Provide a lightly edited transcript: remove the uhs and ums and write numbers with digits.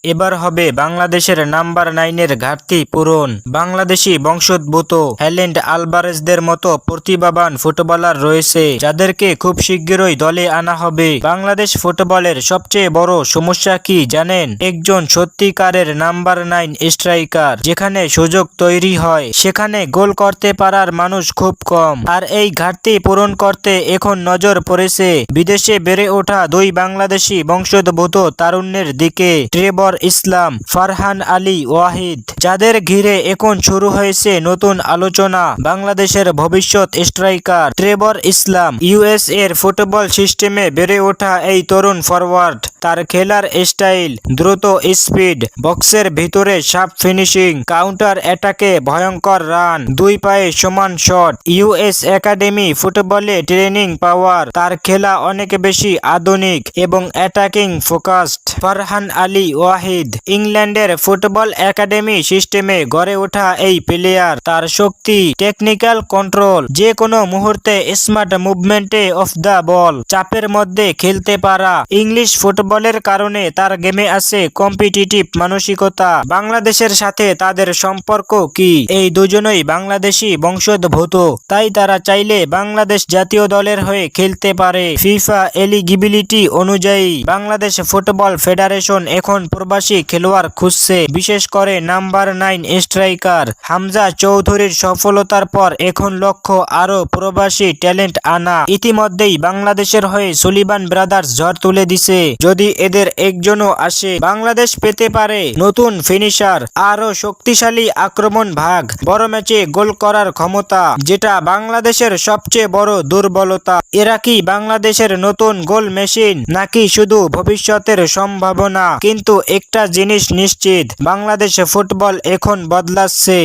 এবার হবে বাংলাদেশের নাম্বার 9-এর ঘাটতি পূরণ। বাংলাদেশি বংশোদ্ভূত হ্যালেন্ড আলভারেজদের মতো প্রতিভাবান ফুটবলার রয়েছে, যাদেরকে খুব শিগগিরই দলে আনা হবে। বাংলাদেশ ফুটবলের সবচেয়ে বড় সমস্যা কি জানেন? একজন সত্যিকারের নাম্বার 9 স্ট্রাইকার। যেখানে সুযোগ তৈরি হয় সেখানে গোল করতে পারার মানুষ খুব কম। আর এই ঘাটতি পূরণ করতে এখন নজর পড়েছে বিদেশে বেড়ে ওঠা দুই বাংলাদেশি বংশোদ্ভূত তারুণ্যের দিকে, ট্রেভর ইসলাম, ফারহান আলী ওয়াহিদ, যাদের ঘিরে এখন শুরু হয়েছে নতুন আলোচনা। বাংলাদেশের ভবিষ্যৎ স্ট্রাইকার ট্রেভর ইসলাম ইউএস এর ফুটবল সিস্টেমে বেড়ে ওঠা এই তরুণ ফরওয়ার্ড। তার খেলার স্টাইল, দ্রুত স্পিড, বক্সের ভিতরে শার্প ফিনিশিং, কাউন্টার অ্যাটাকে ভয়ঙ্কর রান, দুই পায়ে সমান শট, ইউএস একাডেমি ফুটবলে ট্রেনিং পাওয়ার। তার খেলা অনেক বেশি আধুনিক এবং অ্যাটাকিং ফোকাসড। ফারহান আলী ওয়াহিদ ইংল্যান্ডের ফুটবল একাডেমি সিস্টেমে গড়ে ওঠা এই প্লেয়ার। তার শক্তি, টেকনিক্যাল কন্ট্রোল, যে কোনো মুহূর্তে স্মার্ট মুভমেন্টে অফ দ্য বল, চাপের মধ্যে খেলতে পারা। ইংলিশ ফুটবলের কারণে তার গেমে আছে কম্পিটিটিভ মানসিকতা। বাংলাদেশের সাথে তাদের সম্পর্ক কি? এই দুজনই বাংলাদেশি বংশোদ্ভূত, তাই তারা চাইলে বাংলাদেশ জাতীয় দলের হয়ে খেলতে পারে। ফিফা এলিজিবিলিটি অনুযায়ী বাংলাদেশ ফুটবল ফেডারেশন এখন প্রবাসী খেলোয়াড় খুঁজছে, বিশেষ করে নাম্বার 9 স্ট্রাইকার। হামজা চৌধুরীর সফলতার পর এখন লক্ষ্য আরো প্রবাসী ট্যালেন্ট আনা। ইতিমধ্যেই বাংলাদেশের হয়ে সুলিভান ব্রাদার্স ঝড় তুলে দিছে। যদি এদের একজনও আসে, বাংলাদেশ পেতে পারে নতুন ফিনিশার, আরো শক্তিশালী আক্রমণ ভাগ, বড় ম্যাচে গোল করার ক্ষমতা, যেটা বাংলাদেশের সবচেয়ে বড় দুর্বলতা। এরা কি বাংলাদেশের নতুন গোল মেশিন, নাকি শুধু ভবিষ্যতের সম্ভাবনা? কিন্তু একটা জিনিস নিশ্চিত, বাংলাদেশ ফুটবল এখন বদলাচ্ছে।